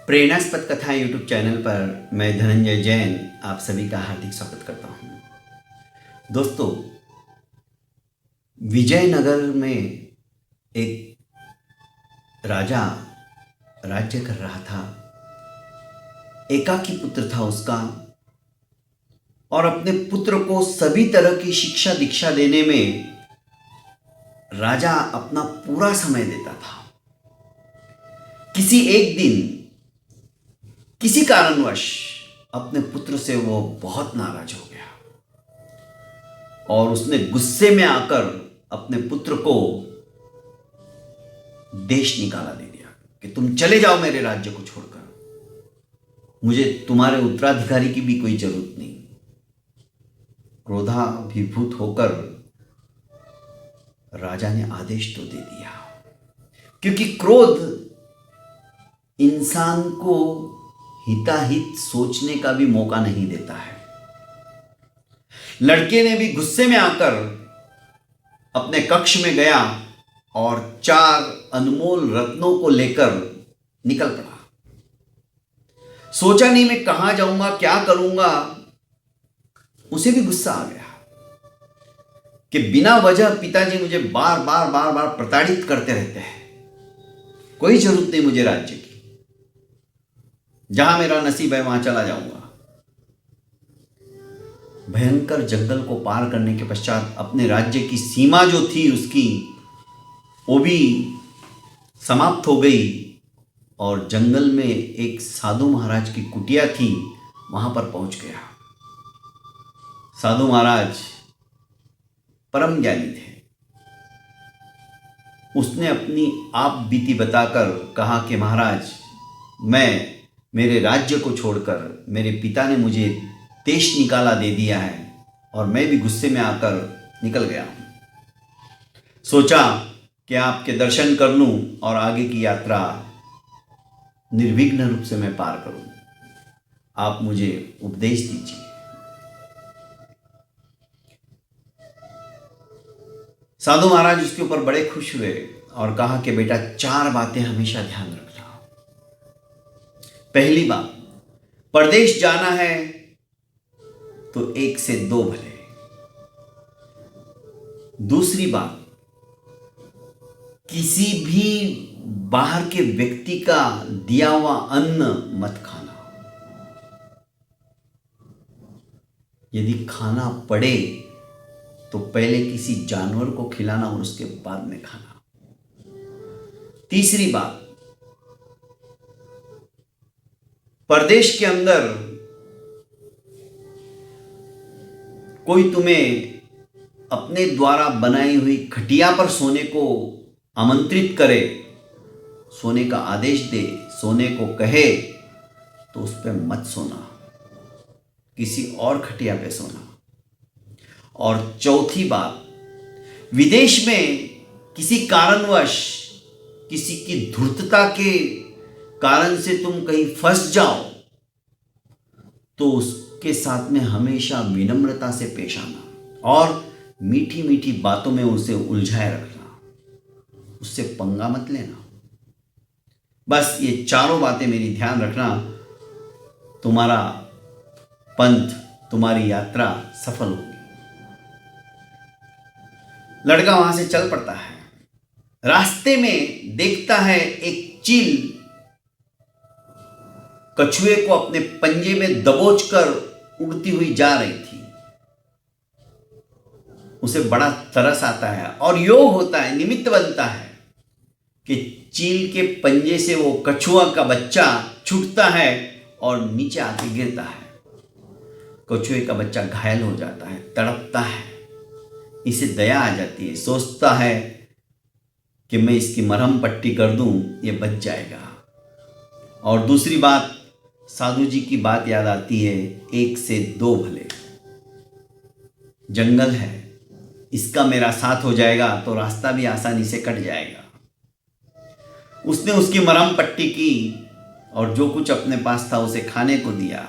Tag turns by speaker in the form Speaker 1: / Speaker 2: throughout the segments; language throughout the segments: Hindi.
Speaker 1: प्रेरणास्पद कथाएं यूट्यूब चैनल पर मैं धनंजय जैन आप सभी का हार्दिक स्वागत करता हूं। दोस्तों, विजयनगर में एक राजा राज्य कर रहा था। एकाकी पुत्र था उसका और अपने पुत्र को सभी तरह की शिक्षा दीक्षा देने में राजा अपना पूरा समय देता था। किसी एक दिन किसी कारणवश अपने पुत्र से वो बहुत नाराज हो गया और उसने गुस्से में आकर अपने पुत्र को देश निकाला दे दिया कि तुम चले जाओ मेरे राज्य को छोड़कर, मुझे तुम्हारे उत्तराधिकारी की भी कोई जरूरत नहीं। क्रोधाभिभूत होकर राजा ने आदेश तो दे दिया, क्योंकि क्रोध इंसान को हिताहित सोचने का भी मौका नहीं देता है। लड़के ने भी गुस्से में आकर अपने कक्ष में गया और 4 अनमोल रत्नों को लेकर निकल पड़ा। सोचा नहीं मैं कहां जाऊंगा, क्या करूंगा। उसे भी गुस्सा आ गया कि बिना वजह पिताजी मुझे बार बार प्रताड़ित करते रहते हैं। कोई जरूरत नहीं मुझे राज्य की, जहां मेरा नसीब है वहां चला जाऊंगा। भयंकर जंगल को पार करने के पश्चात अपने राज्य की सीमा जो थी उसकी, वो भी समाप्त हो गई और जंगल में एक साधु महाराज की कुटिया थी, वहां पर पहुंच गया। साधु महाराज परम ज्ञानी थे। उसने अपनी आप बीती बताकर कहा कि महाराज, मैं मेरे राज्य को छोड़कर, मेरे पिता ने मुझे देश निकाला दे दिया है और मैं भी गुस्से में आकर निकल गया हूं। सोचा कि आपके दर्शन कर लूं और आगे की यात्रा निर्विघ्न रूप से मैं पार करूं। आप मुझे उपदेश दीजिए। साधु महाराज उसके ऊपर बड़े खुश हुए और कहा कि बेटा, 4 बातें हमेशा ध्यान रखना। पहली बात, परदेश जाना है तो 1 से 2 भले। दूसरी बात, किसी भी बाहर के व्यक्ति का दिया हुआ अन्न मत खाना। यदि खाना पड़े तो पहले किसी जानवर को खिलाना और उसके बाद में खाना। तीसरी बात, परदेश के अंदर कोई तुम्हें अपने द्वारा बनाई हुई खटिया पर सोने को आमंत्रित करे, सोने का आदेश दे, सोने को कहे, तो उस पर मत सोना, किसी और खटिया पे सोना। और चौथी बात, विदेश में किसी कारणवश, किसी की धूर्तता के कारण से तुम कहीं फंस जाओ तो उसके साथ में हमेशा विनम्रता से पेश आना और मीठी मीठी बातों में उसे उलझाए रखना, उससे पंगा मत लेना। बस ये 4 बातें मेरी ध्यान रखना, तुम्हारा पंथ, तुम्हारी यात्रा सफल होगी। लड़का वहां से चल पड़ता है। रास्ते में देखता है एक चील कछुए को अपने पंजे में दबोचकर उड़ती हुई जा रही थी। उसे बड़ा तरस आता है और योग होता है, निमित्त बनता है कि चील के पंजे से वो कछुआ का बच्चा छूटता है और नीचे आके गिरता है। कछुए का बच्चा घायल हो जाता है, तड़पता है। इसे दया आ जाती है, सोचता है कि मैं इसकी मरहम पट्टी कर दूं, ये बच जाएगा। और दूसरी बात, साधु जी की बात याद आती है, 1 से 2 भले। जंगल है, इसका मेरा साथ हो जाएगा तो रास्ता भी आसानी से कट जाएगा। उसने उसकी मरहम पट्टी की और जो कुछ अपने पास था उसे खाने को दिया।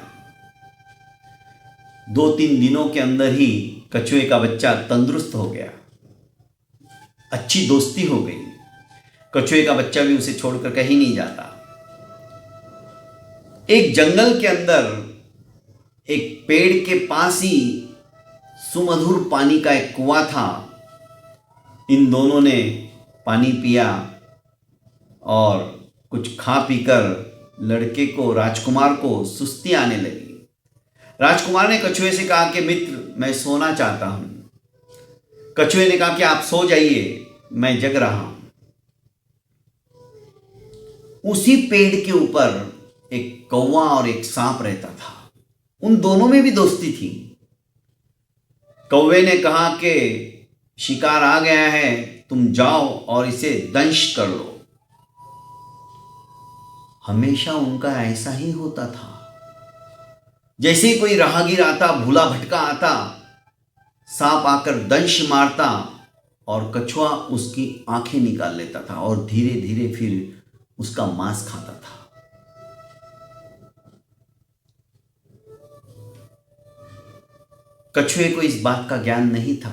Speaker 1: 2-3 दिनों के अंदर ही कछुए का बच्चा तंदुरुस्त हो गया, अच्छी दोस्ती हो गई। कछुए का बच्चा भी उसे छोड़कर कहीं नहीं जाता। एक जंगल के अंदर एक पेड़ के पास ही सुमधुर पानी का एक कुआं था। इन दोनों ने पानी पिया और कुछ खा पीकर लड़के को, राजकुमार को सुस्ती आने लगी। राजकुमार ने कछुए से कहा कि मित्र, मैं सोना चाहता हूं। कछुए ने कहा कि आप सो जाइए, मैं जग रहा हूं। उसी पेड़ के ऊपर एक कौवा और एक सांप रहता था। उन दोनों में भी दोस्ती थी। कौवे ने कहा कि शिकार आ गया है, तुम जाओ और इसे दंश कर लो। हमेशा उनका ऐसा ही होता था। जैसे ही कोई राहगीर आता, भूला भटका आता, सांप आकर दंश मारता और कछुआ उसकी आंखें निकाल लेता था और धीरे धीरे फिर उसका मांस खाता था। कछुए को इस बात का ज्ञान नहीं था।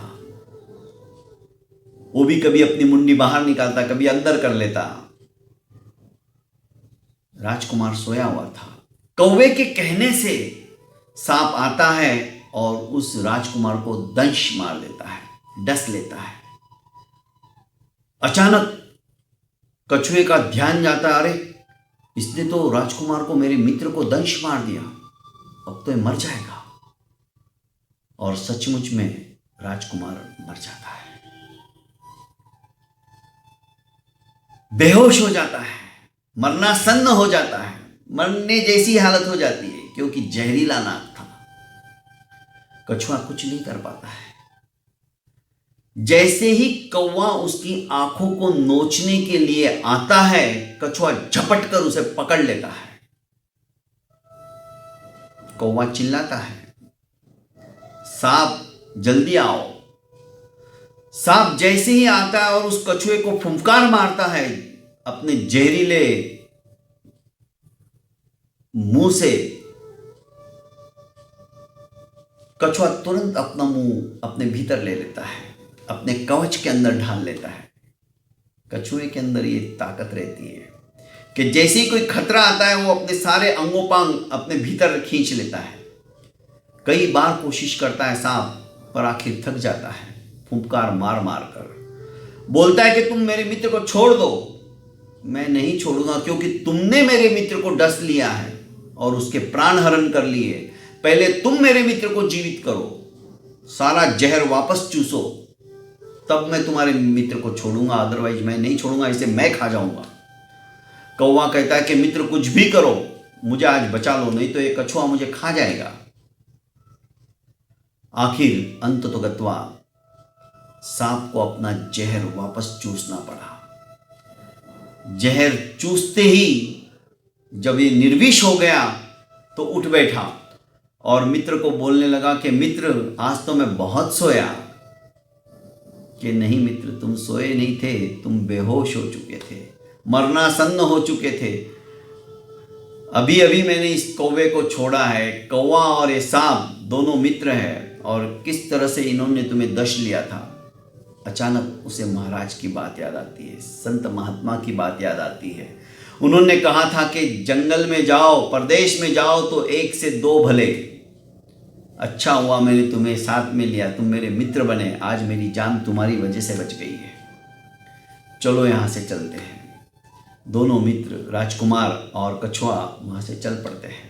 Speaker 1: वो भी कभी अपनी मुंडी बाहर निकालता, कभी अंदर कर लेता। राजकुमार सोया हुआ था। कौवे के कहने से सांप आता है और उस राजकुमार को दंश मार देता है, डस लेता है। अचानक कछुए का ध्यान जाता, अरे इसने तो राजकुमार को, मेरे मित्र को दंश मार दिया, अब तो ये मर जाएगा। और सचमुच में राजकुमार मर जाता है, बेहोश हो जाता है, मरनासन्न हो जाता है, मरने जैसी हालत हो जाती है, क्योंकि जहरीला नाग था। कछुआ कुछ नहीं कर पाता है। जैसे ही कौवा उसकी आंखों को नोचने के लिए आता है, कछुआ झपट कर उसे पकड़ लेता है। कौवा चिल्लाता है, सांप जल्दी आओ। सांप जैसे ही आता है और उस कछुए को फुंकार मारता है अपने जहरीले मुंह से, कछुआ तुरंत अपना मुंह अपने भीतर ले लेता है, अपने कवच के अंदर ढाल लेता है। कछुए के अंदर ये ताकत रहती है कि जैसे ही कोई खतरा आता है वो अपने सारे अंगोपांग अपने भीतर खींच लेता है। कई बार कोशिश करता है सांप, पर आखिर थक जाता है। फुंकार मार मार कर बोलता है कि तुम मेरे मित्र को छोड़ दो। मैं नहीं छोड़ूंगा, क्योंकि तुमने मेरे मित्र को डस लिया है और उसके प्राण हरण कर लिए। पहले तुम मेरे मित्र को जीवित करो, सारा जहर वापस चूसो, तब मैं तुम्हारे मित्र को छोड़ूंगा, अदरवाइज मैं नहीं छोड़ूंगा, इसे मैं खा जाऊंगा। कौवा कहता है कि मित्र कुछ भी करो, मुझे आज बचा लो, नहीं तो ये कछुआ मुझे खा जाएगा। आखिर अंततोगत्वा सांप को अपना जहर वापस चूसना पड़ा। जहर चूसते ही जब ये निर्विष हो गया तो उठ बैठा और मित्र को बोलने लगा कि मित्र, आज तो मैं बहुत सोया। कि नहीं मित्र, तुम सोए नहीं थे, तुम बेहोश हो चुके थे, मरनासन्न हो चुके थे। अभी अभी मैंने इस कौवे को छोड़ा है। कौवा और ये सांप दोनों मित्र हैं और किस तरह से इन्होंने तुम्हें दश लिया था। अचानक उसे महाराज की बात याद आती है, संत महात्मा की बात याद आती है। उन्होंने कहा था कि जंगल में जाओ, परदेश में जाओ तो एक से दो भले। अच्छा हुआ मैंने तुम्हें साथ में लिया, तुम मेरे मित्र बने, आज मेरी जान तुम्हारी वजह से बच गई है। चलो यहाँ से चलते हैं। दोनों मित्र, राजकुमार और कछुआ, वहां से चल पड़ते हैं।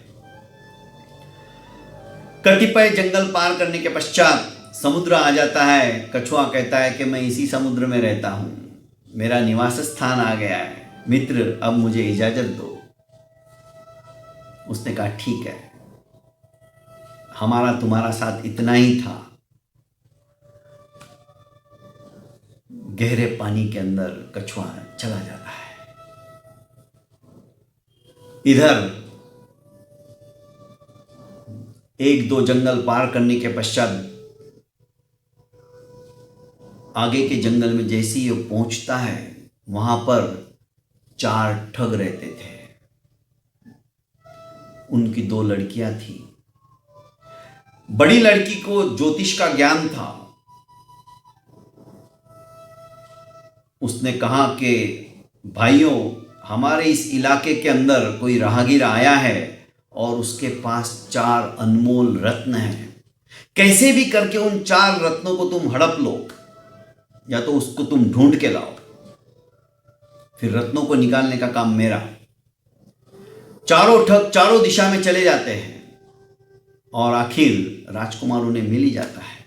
Speaker 1: कतिपय जंगल पार करने के पश्चात समुद्र आ जाता है। कछुआ कहता है कि मैं इसी समुद्र में रहता हूं, मेरा निवास स्थान आ गया है, मित्र अब मुझे इजाजत दो। उसने कहा ठीक है, हमारा तुम्हारा साथ इतना ही था। गहरे पानी के अंदर कछुआ चला जाता है। इधर एक दो जंगल पार करने के पश्चात आगे के जंगल में जैसे ही वो पहुंचता है, वहां पर 4 ठग रहते थे। उनकी 2 लड़कियां थी। बड़ी लड़की को ज्योतिष का ज्ञान था। उसने कहा कि भाइयों, हमारे इस इलाके के अंदर कोई राहगीर आया है और उसके पास 4 अनमोल रत्न हैं। कैसे भी करके उन 4 रत्नों को तुम हड़प लो, या तो उसको तुम ढूंढ के लाओ, फिर रत्नों को निकालने का काम मेरा। चारों ठग चारों दिशा में चले जाते हैं और आखिर राजकुमार उन्हें मिल ही जाता है।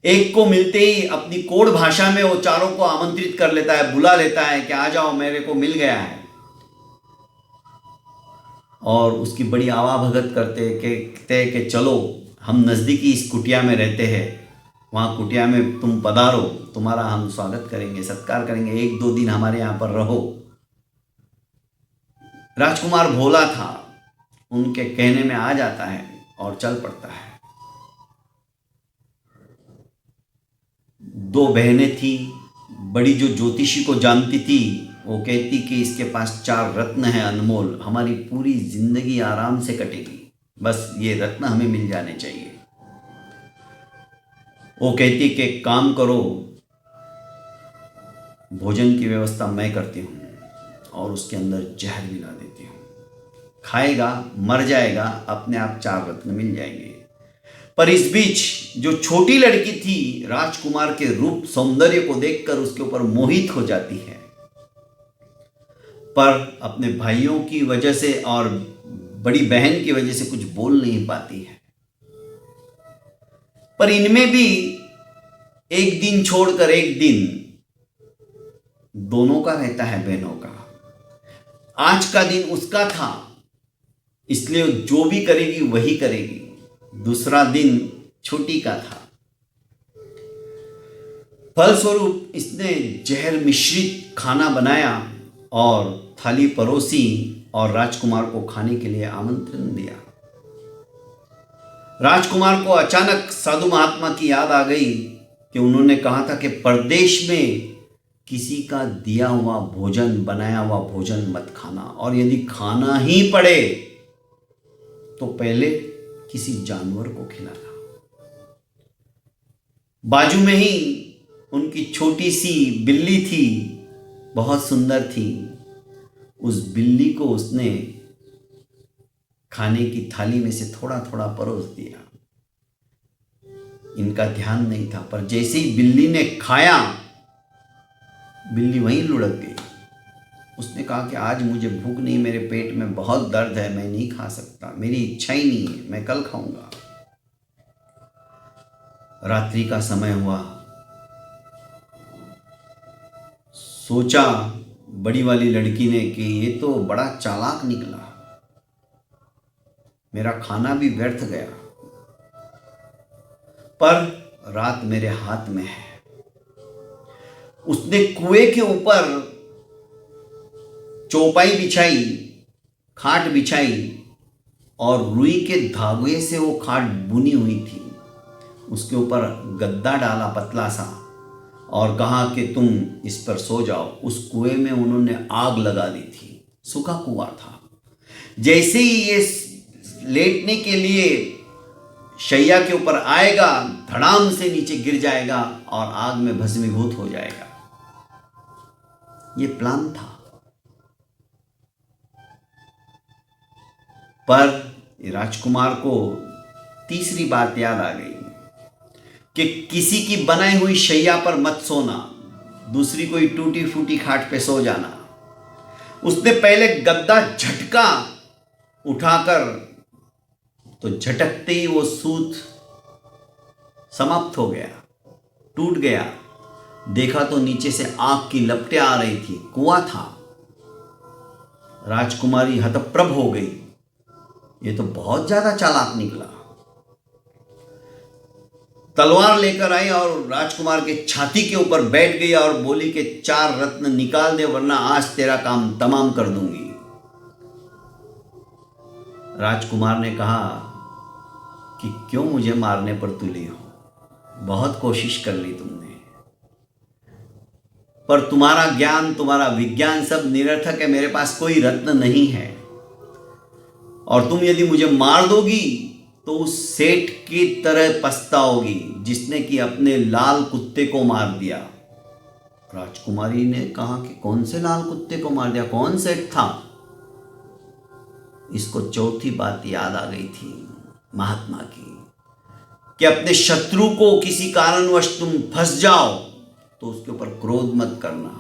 Speaker 1: एक को मिलते ही अपनी कोड भाषा में वो चारों को आमंत्रित कर लेता है, बुला लेता है कि आ जाओ, मेरे को मिल गया है। और उसकी बड़ी आवाभगत कहते कि चलो, हम नज़दीकी इस कुटिया में रहते हैं, वहाँ कुटिया में तुम पधारो, तुम्हारा हम स्वागत करेंगे, सत्कार करेंगे, 1-2 दिन हमारे यहाँ पर रहो। राजकुमार भोला था, उनके कहने में आ जाता है और चल पड़ता है। 2 बहनें थी, बड़ी जो ज्योतिषी को जानती थी वो कहती कि इसके पास 4 रत्न हैं अनमोल, हमारी पूरी जिंदगी आराम से कटेगी, बस ये रत्न हमें मिल जाने चाहिए। वो कहती कि काम करो, भोजन की व्यवस्था मैं करती हूँ और उसके अंदर जहर मिला देती हूँ, खाएगा मर जाएगा, अपने आप 4 रत्न मिल जाएंगे। पर इस बीच जो छोटी लड़की थी राजकुमार के रूप सौंदर्य को देखकर उसके ऊपर मोहित हो जाती है, पर अपने भाइयों की वजह से और बड़ी बहन की वजह से कुछ बोल नहीं पाती है। पर इनमें भी एक दिन छोड़कर एक दिन दोनों का रहता है, बहनों का। आज का दिन उसका था, इसलिए जो भी करेगी वही करेगी। दूसरा दिन छोटी का था। फलस्वरूप इसने जहर मिश्रित खाना बनाया और थाली परोसी और राजकुमार को खाने के लिए आमंत्रण दिया। राजकुमार को अचानक साधु महात्मा की याद आ गई कि उन्होंने कहा था कि परदेश में किसी का दिया हुआ भोजन, बनाया हुआ भोजन मत खाना, और यदि खाना ही पड़े तो पहले किसी जानवर को खिलाना। बाजू में ही उनकी छोटी सी बिल्ली थी, बहुत सुंदर थी। उस बिल्ली को उसने खाने की थाली में से थोड़ा थोड़ा परोस दिया। इनका ध्यान नहीं था, पर जैसे ही बिल्ली ने खाया, बिल्ली वहीं लुढ़क गई। उसने कहा कि आज मुझे भूख नहीं, मेरे पेट में बहुत दर्द है, मैं नहीं खा सकता, मेरी इच्छा ही नहीं है, मैं कल खाऊंगा। रात्रि का समय हुआ। सोचा बड़ी वाली लड़की ने कि ये तो बड़ा चालाक निकला, मेरा खाना भी व्यर्थ गया, पर रात मेरे हाथ में है। उसने कुएं के ऊपर चौपाई बिछाई, खाट बिछाई और रुई के धागे से वो खाट बुनी हुई थी। उसके ऊपर गद्दा डाला पतला सा और कहा कि तुम इस पर सो जाओ। उस कुएं में उन्होंने आग लगा दी थी, सूखा कुआं था। जैसे ही ये लेटने के लिए शैया के ऊपर आएगा, धड़ाम से नीचे गिर जाएगा और आग में भस्मीभूत हो जाएगा। ये प्लान था। पर राजकुमार को तीसरी बात याद आ गई कि किसी की बनाई हुई शैया पर मत सोना, दूसरी कोई टूटी फूटी खाट पे सो जाना। उसने पहले गद्दा झटका उठाकर, तो झटकते ही वो सूत समाप्त हो गया, टूट गया। देखा तो नीचे से आग की लपटें आ रही थी, कुआं था। राजकुमारी हतप्रभ हो गई, ये तो बहुत ज्यादा चालाक निकला। तलवार लेकर आई और राजकुमार के छाती के ऊपर बैठ गई और बोली कि 4 रत्न निकाल दे, वरना आज तेरा काम तमाम कर दूंगी। राजकुमार ने कहा कि क्यों मुझे मारने पर तुली हो, बहुत कोशिश कर ली तुमने, पर तुम्हारा ज्ञान, तुम्हारा विज्ञान सब निरर्थक है, मेरे पास कोई रत्न नहीं है। और तुम यदि मुझे मार दोगी तो उस सेठ की तरह पछताओगी जिसने कि अपने लाल कुत्ते को मार दिया। राजकुमारी ने कहा कि कौन से लाल कुत्ते को मार दिया, कौन सेठ था? इसको चौथी बात याद आ गई थी महात्मा की कि अपने शत्रु को किसी कारणवश तुम फंस जाओ तो उसके ऊपर क्रोध मत करना,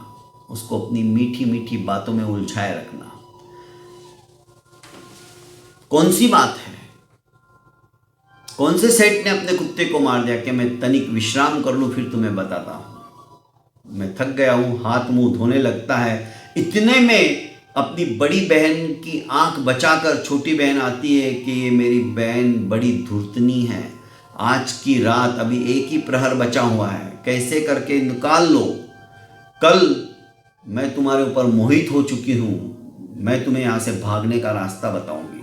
Speaker 1: उसको अपनी मीठी मीठी बातों में उलझाए रखना। कौन सी बात है? कौन से सेठ ने अपने कुत्ते को मार दिया कि मैं तनिक विश्राम कर लूं फिर तुम्हें बताता हूं, मैं थक गया हूं। हाथ मुंह धोने लगता है। इतने में अपनी बड़ी बहन की आंख बचाकर छोटी बहन आती है कि ये मेरी बहन बड़ी धूर्तनी है, आज की रात अभी एक ही प्रहर बचा हुआ है, कैसे करके निकाल लो, कल मैं तुम्हारे ऊपर मोहित हो चुकी हूं, मैं तुम्हें यहाँ से भागने का रास्ता बताऊंगी,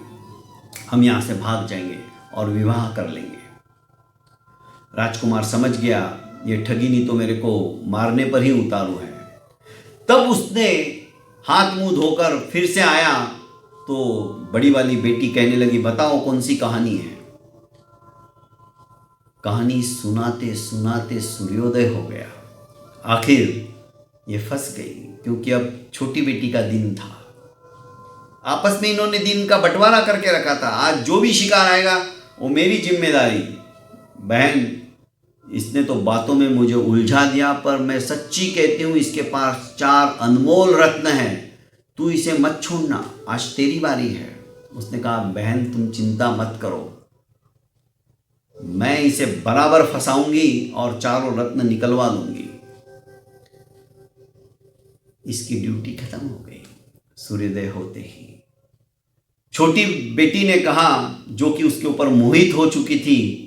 Speaker 1: हम यहाँ से भाग जाएंगे और विवाह कर लेंगे। राजकुमार समझ गया ये ठगिनी तो मेरे को मारने पर ही उतारू है। तब उसने हाथ मुंह धोकर फिर से आया तो बड़ी वाली बेटी कहने लगी, बताओ कौन सी कहानी है। कहानी सुनाते सुनाते सूर्योदय हो गया। आखिर ये फंस गई क्योंकि अब छोटी बेटी का दिन था। आपस में इन्होंने दिन का बंटवारा करके रखा था, आज जो भी शिकार आएगा वो मेरी जिम्मेदारी। बहन, इसने तो बातों में मुझे उलझा दिया, पर मैं सच्ची कहती हूँ इसके पास 4 अनमोल रत्न हैं, तू इसे मत छोड़ना, आज तेरी बारी है। उसने कहा, बहन तुम चिंता मत करो, मैं इसे बराबर फंसाऊंगी और 4 रत्न निकलवा लूंगी। इसकी ड्यूटी खत्म हो गई। सूर्योदय होते ही छोटी बेटी ने कहा, जो कि उसके ऊपर मोहित हो चुकी थी,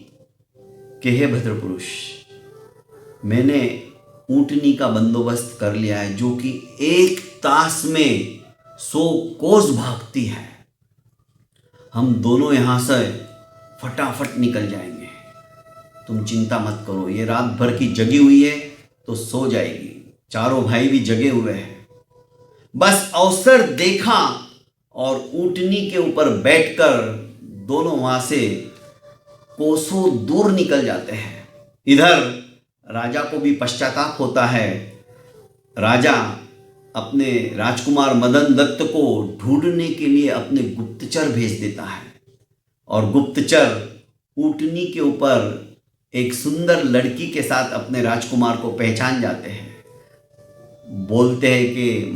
Speaker 1: कि हे भद्र पुरुष, मैंने ऊंटनी का बंदोबस्त कर लिया है जो कि 1 तास में 100 कोस भागती है। हम दोनों यहां से फटाफट निकल जाएंगे, तुम चिंता मत करो। ये रात भर की जगी हुई है तो सो जाएगी, चारों भाई भी जगे हुए हैं। बस अवसर देखा और ऊंटनी के ऊपर बैठकर दोनों वहां से कोसों दूर निकल जाते हैं। इधर राजा को भी पश्चाताप होता है। राजा अपने राजकुमार मदन दत्त को ढूंढने के लिए अपने गुप्तचर भेज देता है और गुप्तचर ऊंटनी के ऊपर एक सुंदर लड़की के साथ अपने राजकुमार को पहचान जाते हैं। बोलते हैं कि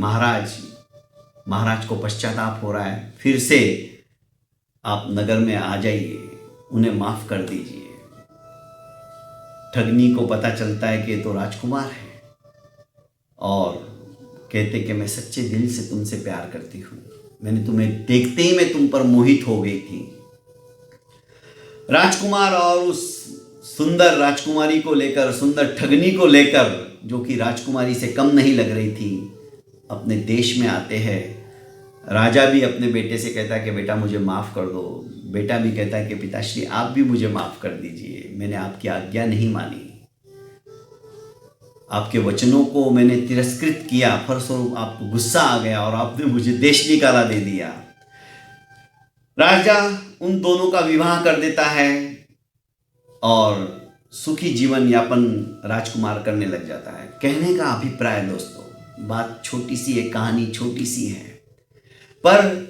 Speaker 1: महाराज को पश्चाताप हो रहा है, फिर से आप नगर में आ जाइए, उन्हें माफ कर दीजिए। ठगनी को पता चलता है कि ये तो राजकुमार है और कहते कि मैं सच्चे दिल से तुमसे प्यार करती हूँ, मैंने तुम्हें देखते ही मैं तुम पर मोहित हो गई थी। राजकुमार और उस सुंदर राजकुमारी को लेकर, सुंदर ठगनी को लेकर, जो कि राजकुमारी से कम नहीं लग रही थी, अपने देश में आते हैं। राजा भी अपने बेटे से कहता है कि बेटा मुझे माफ़ कर दो। बेटा भी कहता है कि पिताश्री आप भी मुझे माफ़ कर दीजिए, मैंने आपकी आज्ञा नहीं मानी, आपके वचनों को मैंने तिरस्कृत किया, फलस्वरूप आपको गुस्सा आ गया और आपने मुझे देश निकाला दे दिया। राजा उन दोनों का विवाह कर देता है और सुखी जीवन यापन राजकुमार करने लग जाता है। कहने का अभिप्राय दोस्तों, बात छोटी सी है, कहानी छोटी सी है, पर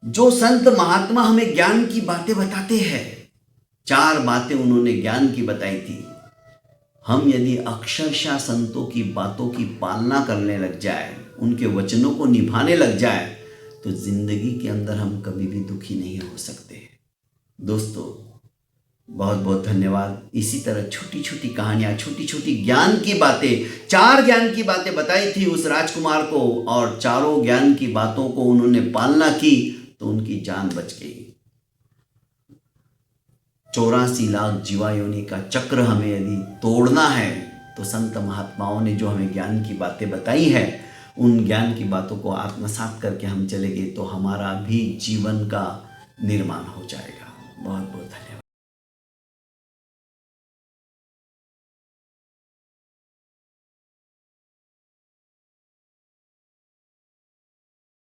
Speaker 1: जो संत महात्मा हमें ज्ञान की बातें बताते हैं, 4 बातें उन्होंने ज्ञान की बताई थी। हम यदि अक्षरशः संतों की बातों की पालना करने लग जाए, उनके वचनों को निभाने लग जाए, तो जिंदगी के अंदर हम कभी भी दुखी नहीं हो सकते। दोस्तों बहुत बहुत धन्यवाद। इसी तरह छोटी छोटी कहानियाँ, छोटी छोटी ज्ञान की बातें, 4 ज्ञान की बातें बताई थी उस राजकुमार को और चारों ज्ञान की बातों को उन्होंने पालना की तो उनकी जान बच गई। 84 लाख जीवा योनि का चक्र हमें यदि तोड़ना है तो संत महात्माओं ने जो हमें ज्ञान की बातें बताई है, उन ज्ञान की बातों को आत्मसात करके हम चलेंगे तो हमारा भी जीवन का निर्माण हो जाएगा। बहुत बहुत धन्यवाद।